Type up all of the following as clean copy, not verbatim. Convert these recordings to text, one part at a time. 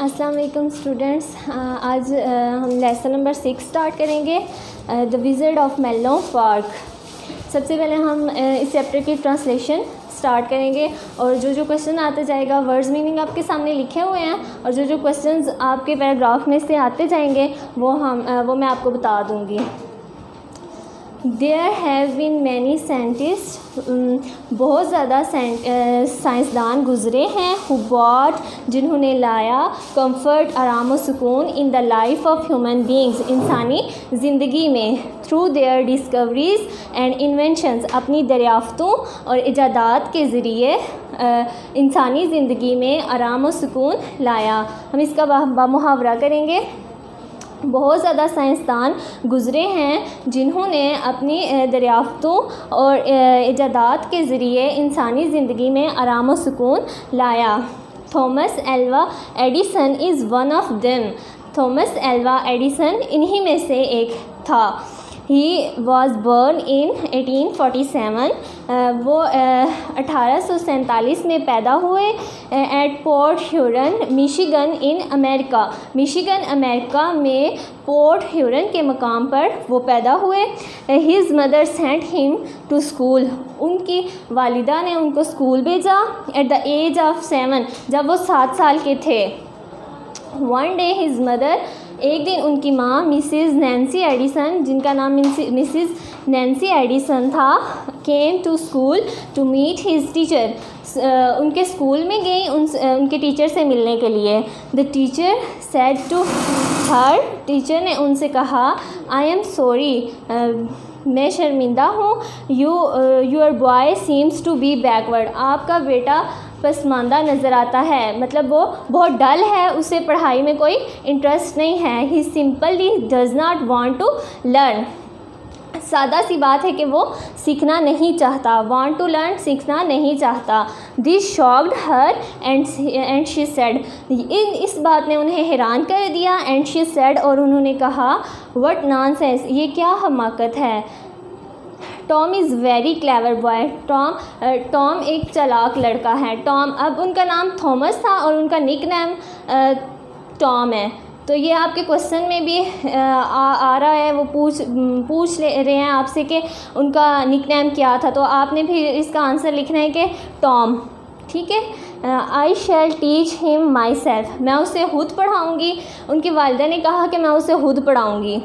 अस्सलाम वालेकुम स्टूडेंट्स। आज हम लेसन नंबर 6 स्टार्ट करेंगे, द विज़र्ड ऑफ मेलो पार्क। सबसे पहले हम इस चैप्टर की ट्रांसलेशन स्टार्ट करेंगे और जो जो क्वेश्चन आता जाएगा, वर्ड्स मीनिंग आपके सामने लिखे हुए हैं और जो जो क्वेश्चंस आपके पैराग्राफ में से आते जाएंगे वो मैं आपको बता दूँगी। There have been many scientists, बहुत ज़्यादा साइंसदान गुज़रे हैं, who brought, जिन्होंने लाया, comfort, आराम और सुकून in the life of human beings, इंसानी ज़िंदगी में, through their discoveries and inventions, अपनी दरियाफ़तों और इजादात के ज़रिए इंसानी ज़िंदगी में आराम और सुकून लाया। हम इसका मुहावरा करेंगे। बहुत ज़्यादा साइंसदान गुज़रे हैं जिन्होंने अपनी दरियाफ़तों और इजादात के ज़रिए इंसानी ज़िंदगी में आराम और सुकून लाया। Thomas Alva Edison is one of them. Thomas Alva Edison इन्हीं में से एक था। He was born in 1847। वो 1847 में पैदा हुए at Port Huron, Michigan in America. Michigan America में पोर्ट ह्यूरन के मकाम पर वो पैदा हुए। His mother sent him to school. उनकी वालिदा ने उनको स्कूल भेजा एट द एज ऑफ 7, जब वो 7 साल के थे। वन डे हिज़ मदर, एक दिन उनकी माँ मिसिज़ नैन्सी एडिसन, जिनका नाम मिसिज़ नैन्सी एडिसन था, came to school to meet his teacher. उनके स्कूल में गई उनके टीचर से मिलने के लिए। The teacher said to her, teacher ने उनसे कहा, आई एम सॉरी, मैं शर्मिंदा हूँ। Your boy seems to be backward, आपका बेटा पसमानदा नज़र आता है, मतलब वो बहुत डल है, उसे पढ़ाई में कोई इंटरेस्ट नहीं है। He simply does not want to learn, सादा सी बात है कि वो सीखना नहीं चाहता। वांट टू लर्न, सीखना नहीं चाहता। This shocked her and she said, इस बात ने उन्हें हैरान कर दिया। एंड शी सेड, और उन्होंने कहा, व्हाट नॉनसेंस, ये क्या हमाकत है। Tom is very clever boy. Tom एक चालाक लड़का है। टॉम, अब उनका नाम थॉमस था और उनका निक नेम टॉम है। तो ये आपके क्वेश्चन में भी आ रहा है, वो पूछ रहे हैं आपसे कि उनका निक नेम क्या था, तो आपने फिर इसका आंसर लिखना है कि टॉम। ठीक है। आई शैल टीच हिम माई सेल्फ, मैं उसे खुद पढ़ाऊँगी। उनकी वालिदा ने कहा कि मैं उसे खुद पढ़ाऊँगी।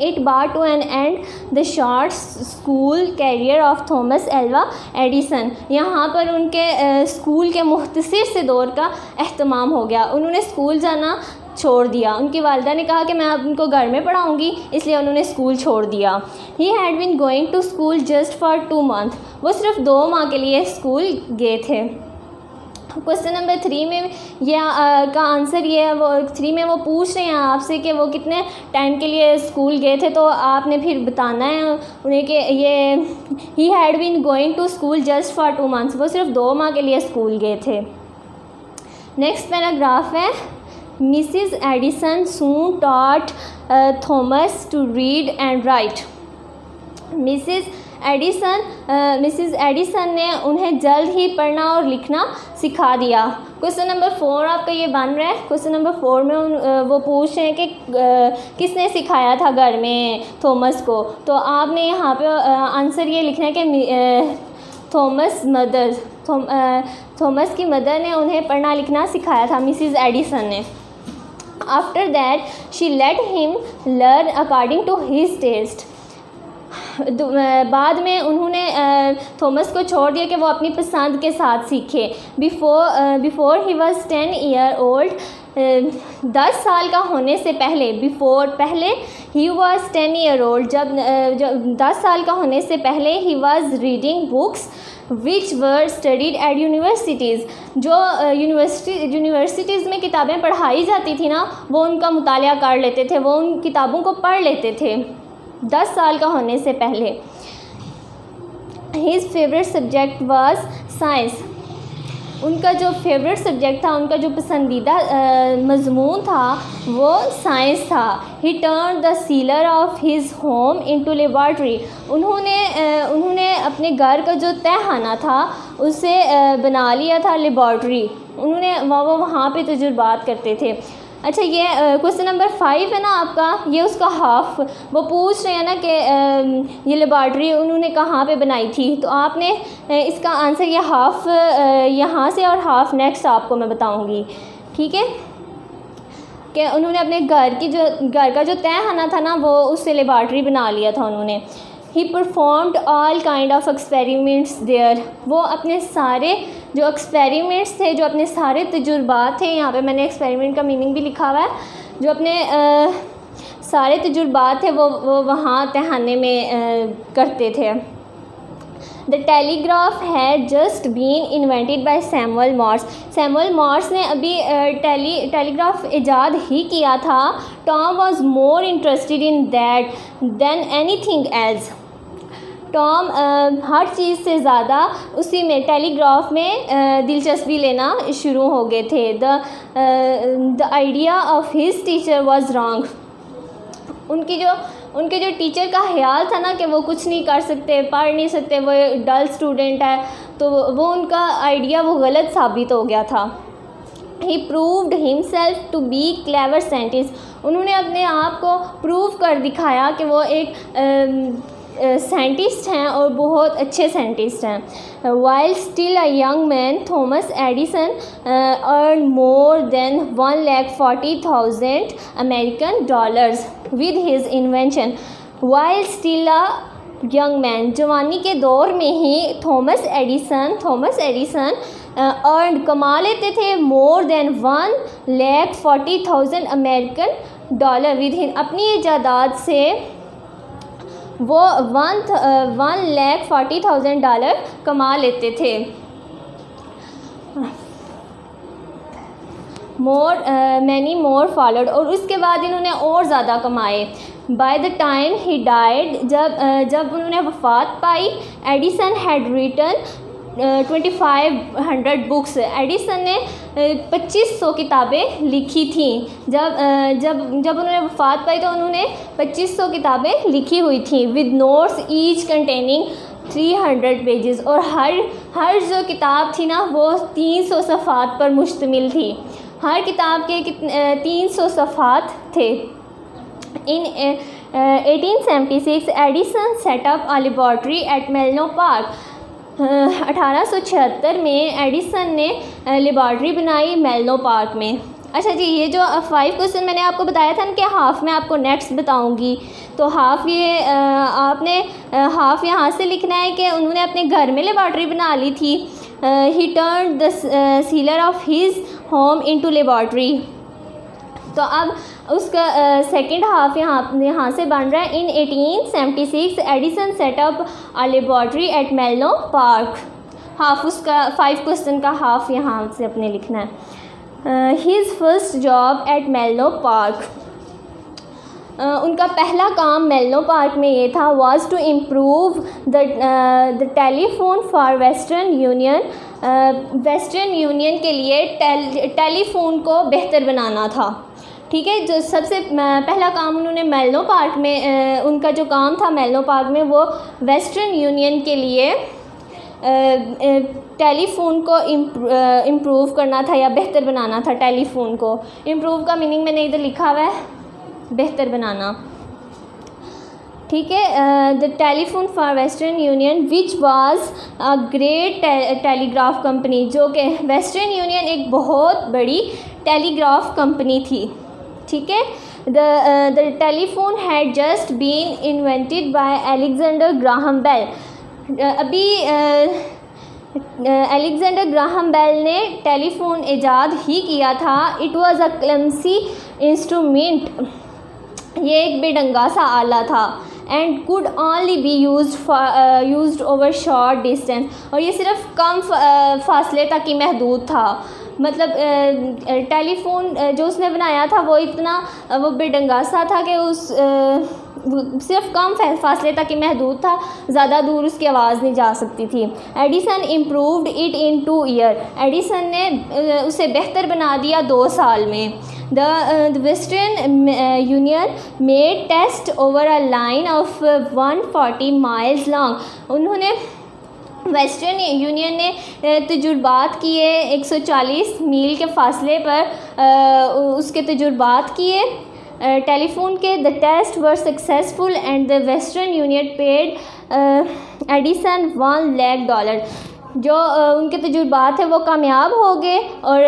It brought to an end the short school career of Thomas Alva Edison। यहाँ पर उनके स्कूल के मुख्तसर से दौर का एहतमाम हो गया। उन्होंने स्कूल जाना छोड़ दिया। उनकी वालिदा ने कहा कि मैं अब उनको घर में पढ़ाऊँगी, इसलिए उन्होंने स्कूल छोड़ दिया। He had been going to school just for 2 months। वो सिर्फ 2 माह के लिए स्कूल गए थे। क्वेश्चन नंबर 3 में ये का आंसर ये है, वो 3 में वो पूछ रहे हैं आपसे कि वो कितने टाइम के लिए स्कूल गए थे, तो आपने फिर बताना है उन्हें कि ये he had been going to school just for 2 months, वो सिर्फ 2 माह के लिए स्कूल गए थे। नेक्स्ट पैराग्राफ है, Mrs Edison soon taught Thomas to read and write. Mrs Edison ने उन्हें जल्द ही पढ़ना और लिखना सिखा दिया। क्वेश्चन नंबर 4 आपका ये बन रहा है। क्वेश्चन नंबर 4 में वो पूछ रहे हैं कि किसने सिखाया था घर में थॉमस को, तो आपने यहाँ पे आंसर ये लिखना है कि थॉमस की मदर ने उन्हें पढ़ना लिखना सिखाया था, मिसिज़ एडिसन ने। After that she let him learn according to his test. बाद में उन्होंने थॉमस को छोड़ दिया कि वो अपनी पसंद के साथ सीखे। Before he was 10 years old, 10 साल का होने से पहले, पहले ही वॉज 10 years ओल्ड, जब 10 साल का होने से पहले he was reading books which were studied at universities. जो यूनिवर्सिटीज़ में किताबें पढ़ाई जाती थी ना, वो उनका मुतालिया कर लेते थे, वो उन किताबों को पढ़ लेते थे 10 साल का होने से पहले। His favorite subject was science। उनका जो फेवरेट सब्जेक्ट था, उनका जो पसंदीदा मज़मून था वो साइंस था। ही turn the sealer of his home into laboratory. उन्होंने अपने घर का जो तहखाना था उसे बना लिया था लेबॉर्ट्री। उन्होंने वो वहाँ पे तजुर्बात करते थे। अच्छा, ये क्वेश्चन नंबर 5 है ना आपका, ये उसका हाफ़ वो पूछ रहे हैं ना कि ये लेबॉर्ट्री उन्होंने कहाँ पे बनाई थी, तो आपने इसका आंसर ये हाफ़ यहाँ से और हाफ़ नेक्स्ट आपको मैं बताऊँगी, ठीक है, कि उन्होंने अपने घर का जो तहखाना था ना वो उससे लेबॉर्ट्री बना लिया था उन्होंने। He performed all kind of experiments there. वो अपने सारे जो एक्सपेरिमेंट्स थे, जो अपने सारे तजुर्बात थे, यहाँ पे मैंने एक्सपेरिमेंट का मीनिंग भी लिखा हुआ है, जो अपने सारे तजुर्बात थे वो वहाँ तहखाने में करते थे। The telegraph had just been invented by Samuel Morse. Samuel Morse ने अभी टेलीग्राफ ईजाद ही किया था। Tom was more interested in that than anything else. Tom हर चीज़ से ज़्यादा उसी में टेलीग्राफ में दिलचस्पी लेना शुरू हो गए थे। The idea of his teacher was wrong. उनके जो टीचर का ख्याल था ना कि वो कुछ नहीं कर सकते, पढ़ नहीं सकते, वो डल स्टूडेंट है, तो वो उनका आइडिया वो गलत साबित हो गया था। He proved himself to be clever scientist. उन्होंने अपने आप को प्रूव कर दिखाया कि वो एक साइंटिस्ट हैं और बहुत अच्छे साइंटिस्ट हैं। While still a young man, Thomas Edison earn more than 1,40,000 American dollars with his invention. While still a young man, जवानी के दौर में ही थॉमस एडिसन अर्न कमा लेते थे more than 1,40,000 American dollar with his, अपनी इजादात से वो 1,40,000 डॉलर कमा लेते थे। मैनी मोर फॉलोड, और उसके बाद इन्होंने और ज़्यादा कमाए। By the time he died, जब उन्होंने वफ़ात पाई, Edison had written 2,500 books. Edison ने 2,500 किताबें लिखी थी। जब उन्होंने वफ़ात पाई तो उन्होंने 2,500 किताबें लिखी हुई थी। With notes each containing 300 pages, और हर जो किताब थी ना वो 300 सफ़ात पर मुश्तमिल थी। हर किताब के 300 सफ़ात थे। इन 1876 एडिसन सेटअप अ लेबॉर्ट्री एट मेनो पार्क। 1876 में एडिसन ने लेबॉर्ट्री बनाई मेनो पार्क में। अच्छा जी, ये जो 5 क्वेश्चन मैंने आपको बताया था ना कि हाफ़ में आपको नेक्स्ट बताऊंगी, तो हाफ़ ये आपने हाफ़ यहाँ से लिखना है कि उन्होंने अपने घर में लेबॉर्ट्री बना ली थी। ही turn the sealer of his home into laboratory. तो अब उसका सेकंड हाफ़ यहाँ से बन रहा है। इन 1876 एडिसन सेटअप अ laboratory eight Menlo park. Half उसका 5 क्वेश्चन का हाफ़ यहाँ से अपने लिखना है। His first job at Menlo Park. उनका पहला काम मेनो पार्क में ये था, was to improve the telephone for Western Union. Western Union के लिए टेलीफोन को बेहतर बनाना था। ठीक है, जो सबसे पहला काम उन्होंने मेनो पार्क में उनका जो काम था मेनो पार्क में, वो वेस्टर्न यूनियन के लिए टेलीफोन को इम्प्रूव करना था या बेहतर बनाना था। टेलीफोन को इम्प्रूव का मीनिंग मैंने इधर लिखा हुआ है, बेहतर बनाना। ठीक है, the telephone for Western union which was a great telegraph company, जो कि वेस्टर्न यूनियन एक बहुत बड़ी टेलीग्राफ कंपनी थी। ठीक है, the telephone had just been invented by Alexander Graham Bell. अभी अलेक्जेंडर ग्राहम बेल ने टेलीफोन ईजाद ही किया था। It was a clumsy instrument, ये एक बेढंगा सा आला था। And could only be used over short distance, और ये सिर्फ कम फासले तक ही महदूद था। मतलब टेलीफोन जो उसने बनाया था वो इतना वो बेढंगा सा था कि सिर्फ कम फासले तक ही महदूद था, ज़्यादा दूर उसकी आवाज़ नहीं जा सकती थी। Edison improved it in 2 year, Edison ने उसे बेहतर बना दिया 2 साल में। The Western Union made test over a line of 140 miles long, उन्होंने वेस्टर्न यूनियन ने तजुर्बात किए 140 मील के फासले पर उसके तजुर्बात किए टेलीफोन के। The test were successful and the Western Union paid Edison $1 lakh, जो उनके तजुर्बात है वो कामयाब हो गए और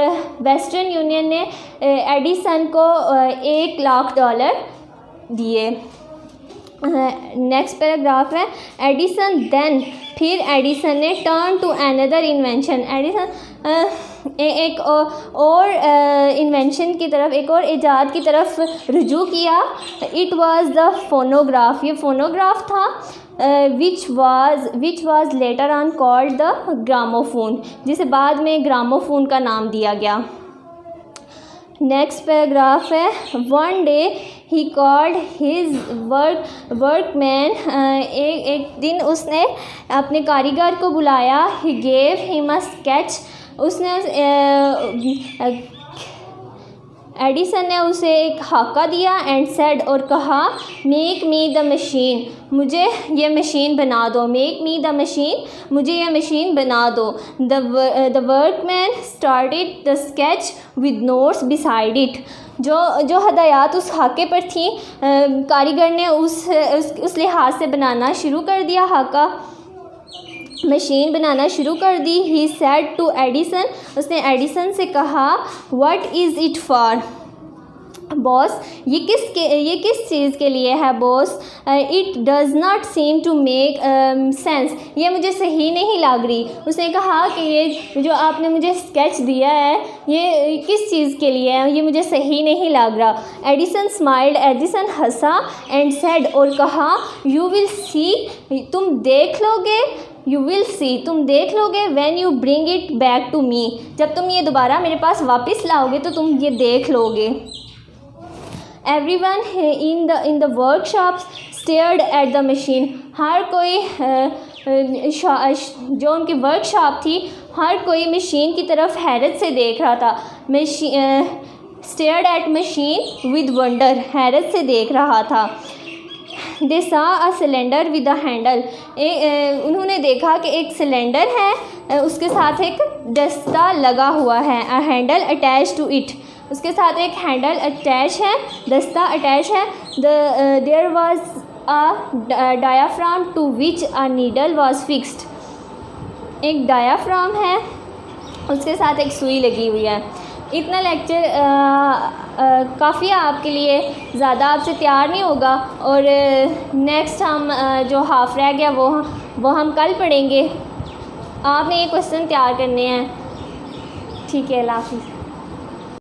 वेस्टर्न यूनियन ने एडिसन को $1 लाख दिए। नेक्स्ट पैराग्राफ है एडिसन देन, फिर एडिसन ने turn to another invention, Edison एक और इन्वेंशन की तरफ, एक और ईजाद की तरफ रुजू किया। इट वाज द फोनोग्राफ, ये फोनोग्राफ था which was later on called the gramophone, जिसे बाद में ग्रामोफोन का नाम दिया गया। नेक्स्ट पैराग्राफ है one day he called his workman, एक दिन उसने अपने कारीगर को बुलाया। He gave him a sketch, उसने एडिसन ने उसे एक खाका दिया एंड सेड, और कहा मेक मी द मशीन, मुझे ये मशीन बना दो। मेक मी द मशीन, मुझे ये मशीन बना दो। The workman started the sketch with notes beside it, जो हदायत उस खाके पर थी कारीगर ने उस लिहाज से बनाना शुरू कर दिया, खाका मशीन बनाना शुरू कर दी। ही सेड टू एडिसन, उसने एडिसन से कहा what is it for, boss ये किस चीज़ के लिए है boss. It does not seem to make sense, ये मुझे सही नहीं लग रही। उसने कहा कि ये जो आपने मुझे स्केच दिया है ये किस चीज़ के लिए है, ये मुझे सही नहीं लग रहा। Edison smiled, Edison Hansa and said, और कहा यू विल सी, तुम देख लोगे। यू विल सी, तुम देख लोगे। When you bring it back to me, जब तुम ये दोबारा मेरे पास वापस लाओगे तो तुम ये देख लोगे। Everyone in the workshop stared at the machine, हर कोई जो उनकी वर्कशॉप थी हर कोई मशीन की तरफ हैरत से देख रहा था। Stared at machine with wonder, हैरत से देख रहा था। दे सा a cylinder with a handle, उन्होंने देखा कि एक सिलेंडर है उसके साथ एक दस्ता लगा हुआ है। A handle attach to it, उसके साथ एक हैंडल अटैच है, दस्ता अटैच है। There was a diaphragm to which a needle was fixed, एक डायाफ्राम है उसके साथ एक सुई लगी हुई है। इतना लेक्चर काफ़ी आपके लिए, ज़्यादा आपसे तैयार नहीं होगा। और नेक्स्ट हम जो हाफ रह गया वो हम कल पढ़ेंगे। आपने ये क्वेश्चन तैयार करने हैं। ठीक है, अल्लाह हाफ़िज़।